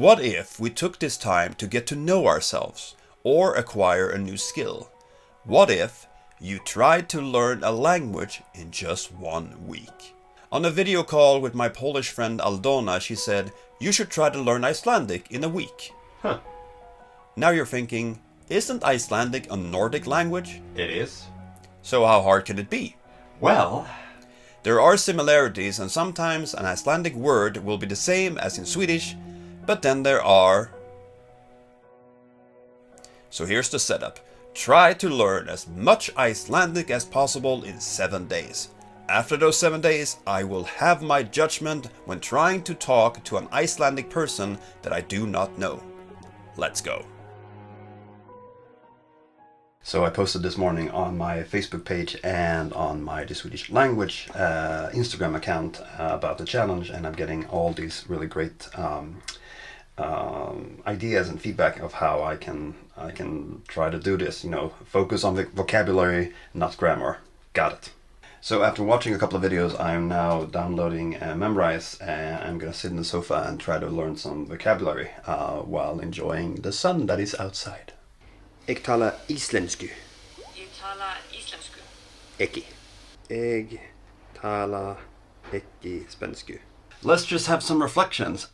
What if we took this time to get to know ourselves or acquire a new skill? What if you tried to learn a language in just 1 week? On a video call with my Polish friend Aldona, she said, you should try to learn Icelandic in a week. Huh. Now you're thinking, isn't Icelandic a Nordic language? It is. So how hard can it be? Well, there are similarities, and sometimes an Icelandic word will be the same as in Swedish, but then there are... So here's the setup. Try to learn as much Icelandic as possible in 7 days. After those 7 days, I will have my judgment when trying to talk to an Icelandic person that I do not know. Let's go. so I posted this morning on my Facebook page and on my The Swedish Language Instagram account about the challenge, and I'm getting all these really great ideas and feedback of how I can try to do this. You know, focus on the vocabulary, not grammar. Got it. So after watching a couple of videos, I'm now downloading Memrise, and I'm gonna sit in the sofa and try to learn some vocabulary while enjoying the sun that is outside. Jeg taler islensku. Jeg taler islensku. Ekki. Jeg taler ekki spensku. Let's just have some reflections.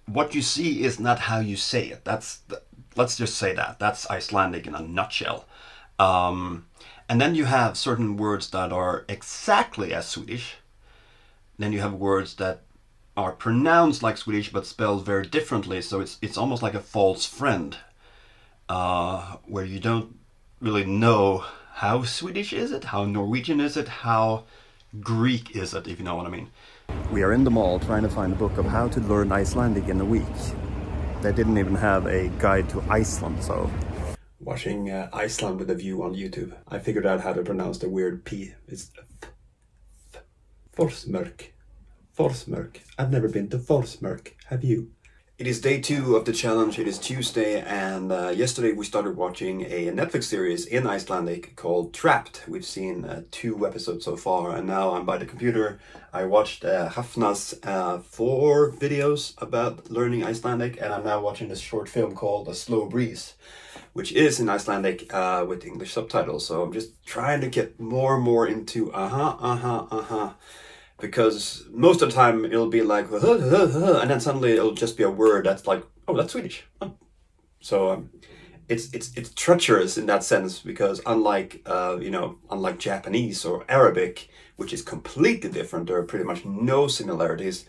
What you see is not how you say it. Let's just say that's Icelandic in a nutshell. And then you have certain words that are exactly as Swedish. Then you have words that are pronounced like Swedish but spelled very differently. So it's almost like a false friend, where you don't really know how Swedish is it, how Norwegian is it, how Greek is it, if you know what I mean. We are in the mall trying to find a book of how to learn Icelandic in a week. They didn't even have a guide to Iceland, so... Watching Iceland with a view on YouTube, I figured out how to pronounce the weird P. It's Forsmörk. Forsmörk. I've never been to Forsmörk. Have you? It is day 2 of the challenge. It is Tuesday, and yesterday we started watching a Netflix series in Icelandic called Trapped. We've seen 2 episodes so far, and now I'm by the computer. I watched Hafna's 4 videos about learning Icelandic, and I'm now watching this short film called A Slow Breeze, which is in Icelandic with English subtitles. So I'm just trying to get more and more into because most of the time it'll be like and then suddenly it'll just be a word that's like, oh, that's Swedish. Oh. So it's treacherous in that sense, because unlike Japanese or Arabic, which is completely different, there are pretty much no similarities.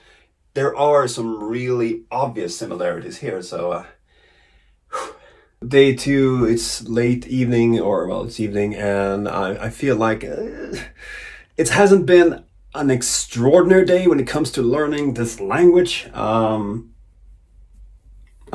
There are some really obvious similarities here. So day 2, it's late evening, or well, it's evening, and I feel like it hasn't been an extraordinary day when it comes to learning this language. I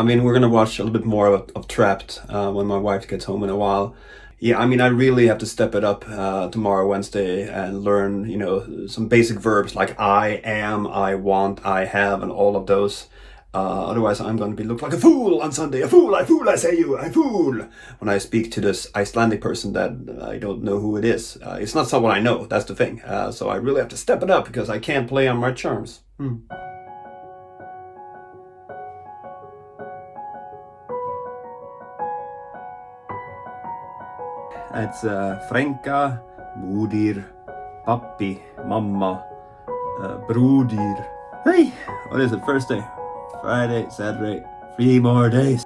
mean, we're gonna watch a little bit more of Trapped when my wife gets home in a while. Yeah, I mean, I really have to step it up tomorrow, Wednesday, and learn, you know, some basic verbs like I am, I want, I have, and all of those. Otherwise, I'm going to look like a fool on Sunday. A fool, I say you, a fool. When I speak to this Icelandic person that I don't know who it is. It's not someone I know, that's the thing. So I really have to step it up, because I can't play on my charms. It's frænka, móðir, pappi, mamma, bróðir. Hey, what is it? Thursday, Friday, Saturday, 3 more days.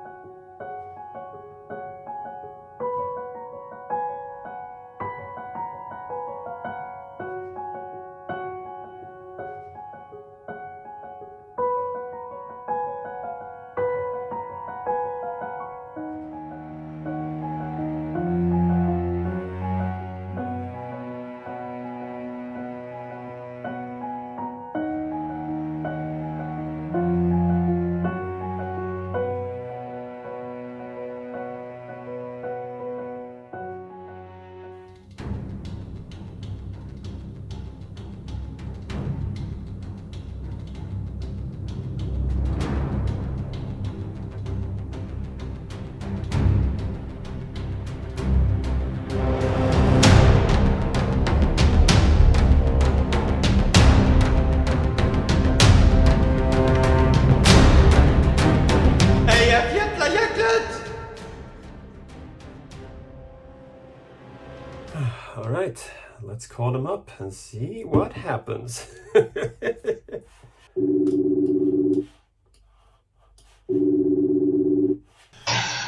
right, let's call them up and see what happens.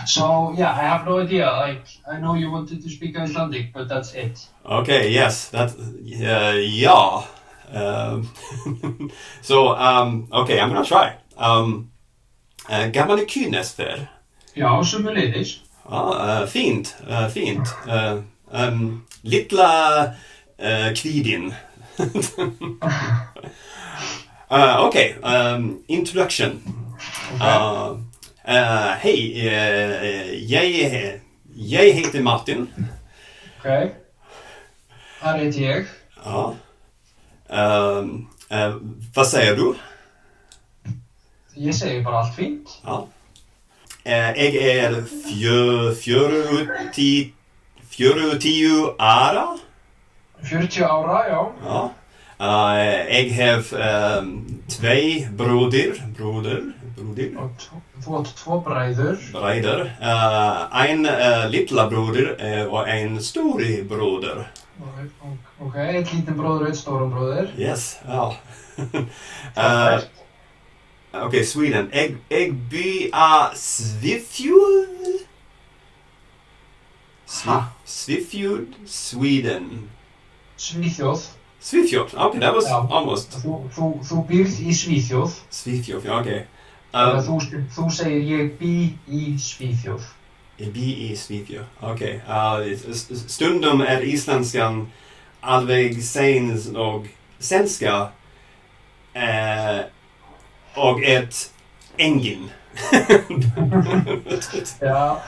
So yeah, I have no idea. Like, I know you wanted to speak Icelandic, but that's it. Okay, yes, that, yeah. So, okay, I'm gonna try. Gaman kynester. Já, sömuleiðis. Fint, fint. Lilla kvidin. Okay, introduction. Okay. Hej, jag heter Martin. Okay. Här heter jag. Ja. Vad säger du? Ég segi bara allt fínt. Ja. Jag är 40 ára. 40 ára, já. Ja. Jag har två broder. Og þú átt 2 bræður. En lilla broder och en stor broder. Okay, eitt lítinn bróður og eitt stóran bróður. Yes, ja. Okay, Sweden. Jag by Svifjord. Svifjord, Sweden. Svíþjóð. Svifjord. Okay, that was almost. Þú býrð í Svíþjóð. Svifjord, okay. Þú segir ég bý í Svíþjóð. Jag by i Svifjord. Okay. Stundom är isländskan allväg sen och svenska och ett engin. Já,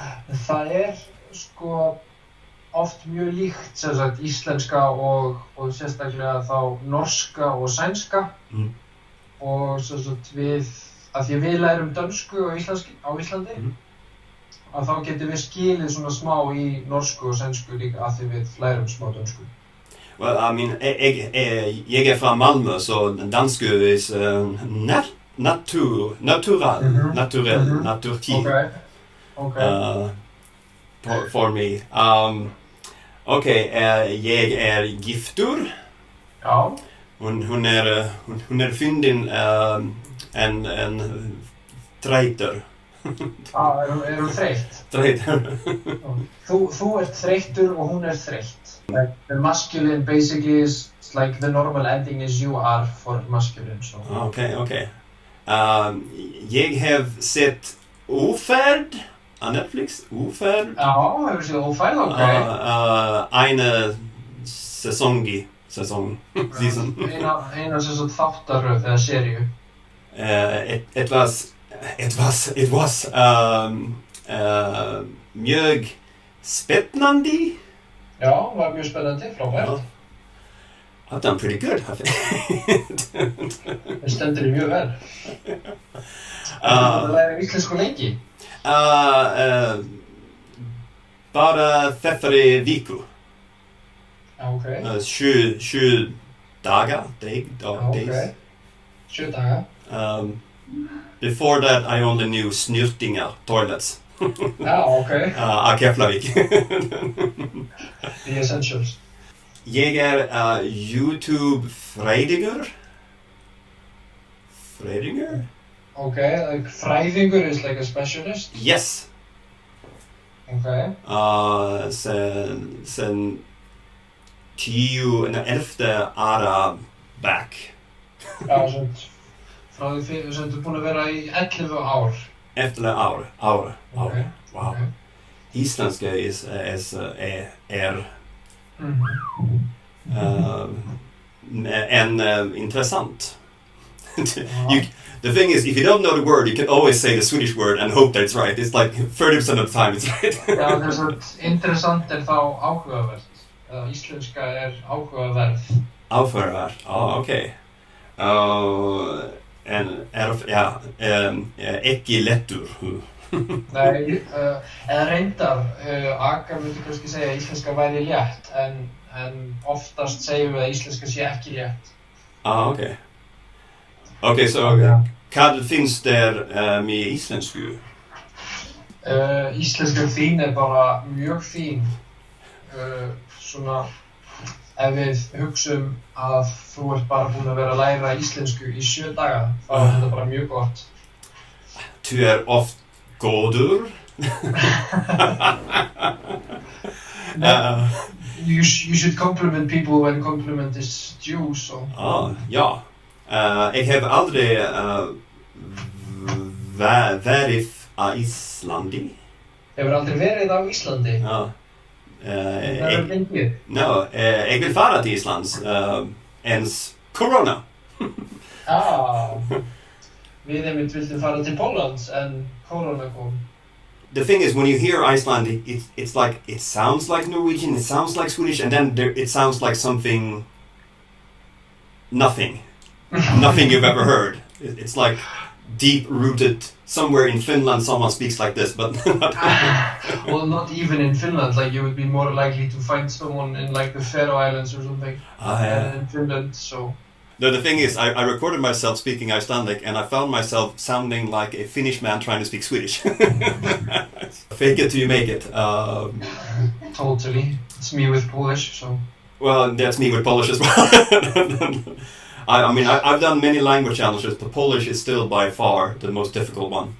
það sko oft mjög líkt sem sagt íslenska og sérstaklega þá norska og sænska. Og sem sagt af því við lærum dönsku á Íslandi að þá getum við skilið svona smá í norsku og sænsku líka af því við lærum smá dönsku. Well, I mean, jag är från Malmö, så dansk is naturtid. Okay. For me. Okay, jag är giftur. Ja. Hon är fynden en traitor. Ja, är du þreytt? Traitor. Þú ert þreyttur og hún þreytt. Like the masculine basically is like the normal ending is you are for masculine. So. Okay. Jag har sett Ofärd på Netflix. Ofärd. Ja, jag har sett Ofärd, okej. En säsong. Season. Eina sem sagt þáttaröð eða seríu. It was mjög spännande. Ja, var mjög spännande, frábært. I've done pretty good, I think. Det stendur mjög vel. Það læra íslensku lengi. Bara þessari viku. Okay. 7 dagar. Days. Okay. 7 dagar. Before that, I only knew snyrtingar, toilets. Okay. Keflavik. The essentials. Jag är YouTube-fræðingur. Okay, like fræðingur is like a specialist? Yes. Okay. Sen 11 ára back. Já, frá því sem þú búin að vera í 11 ár. 11 ár. Okay. Wow. Okay. Isländska är intressant. The thing is, if you don't know the word, you can always say the Swedish word and hope that it's right. It's like 30% of the time it's right. Já, þess að intressant þá áhugavert. Íslenska áhugaverð. Áhugaverð, okay. Ekki lettur. Nei, eða reyndar, Aga myndi kannski segja að íslenska væri létt, en oftast segjum við að íslenska sé ekki létt. Okay. Okay, so hvað finnst þér með íslensku? Íslenska þín bara mjög fín. Svona, ef við hugsum að þú ert bara búin að vera að læra íslensku í 7 daga, þá er þetta bara mjög gott. Du oft góður. You should compliment people when compliment is due, so. Ja. Jag har aldrig varit i Iceland. Hefur aldrei verið á Íslandi? Ja. Það er fengið? No, jag vill fara till Island. Ens corona. Við einmitt vildum fara til Póllands en corona kom. The thing is, when you hear Icelandic, it's like, it sounds like Norwegian, it sounds like Swedish, and then it sounds like something, nothing you've ever heard. It's like deep-rooted, somewhere in Finland someone speaks like this, but Well, not even in Finland, like you would be more likely to find someone in like the Faroe Islands or something than in Finland, so. No, the thing is, I recorded myself speaking Icelandic, and I found myself sounding like a Finnish man trying to speak Swedish. Fake it till you make it. Totally. It's me with Polish, so. Well, that's me with Polish as well. I mean, I've done many language challenges, but Polish is still by far the most difficult one.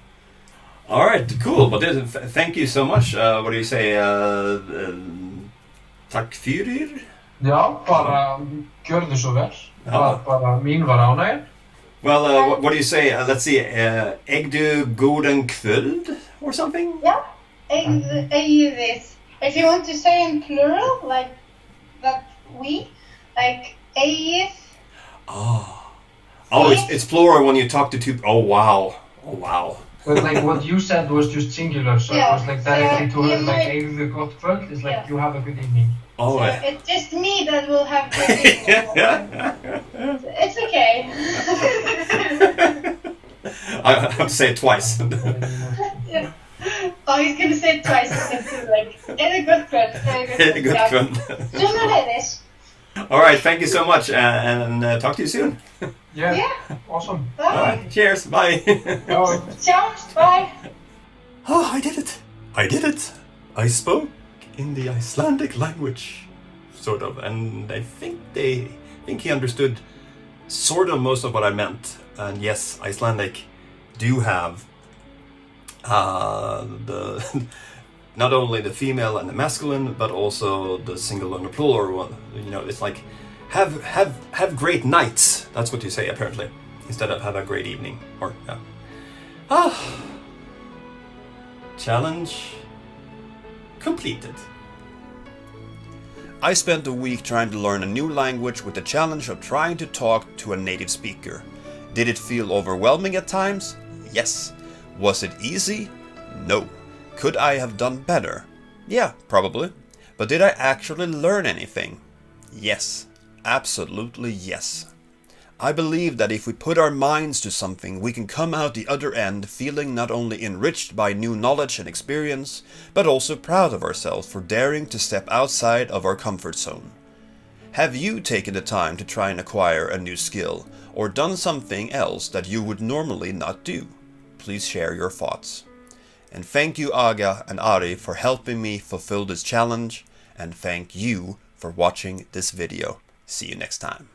All right, cool. But thank you so much. What do you say? Tack fyrir? Já, bara gjörðu svo vel. Bara mín var ánægjan. Well, what do you say? Let's see. Egdu godan kvöld or something? Yeah, eigið. If you want to say in plural, like that we, like eigið. Oh, it's plural when you talk to two. Oh wow. But like what you said was just singular, so Yeah, it was like directly so to her, you like might- eigðu gott kvöld. It's like Yeah. you have a good evening. Oh, So it's just me that will have good evening. It's okay. I have to say it twice. Yeah. Oh, he's gonna say it twice instead of like, good kvöld. Good kvöld. Sömuleiðis. All right, thank you so much, and talk to you soon. Yeah, Yeah. awesome. All Bye. right, cheers, bye. Oh, Ciao. Bye. Oh, I did it. I spoke in the Icelandic language, sort of, and I think he understood sort of most of what I meant. And yes, Icelandic do have the not only the female and the masculine, but also the single and the plural one. You know, it's like have great nights. That's what you say apparently, instead of have a great evening. Or yeah. Challenge completed. I spent a week trying to learn a new language with the challenge of trying to talk to a native speaker. Did it feel overwhelming at times? Yes. Was it easy? No. Could I have done better? Yeah, probably. But did I actually learn anything? Yes. Absolutely yes. I believe that if we put our minds to something, we can come out the other end feeling not only enriched by new knowledge and experience, but also proud of ourselves for daring to step outside of our comfort zone. Have you taken the time to try and acquire a new skill, or done something else that you would normally not do? Please share your thoughts. And thank you Aga and Ari for helping me fulfill this challenge, and thank you for watching this video. See you next time.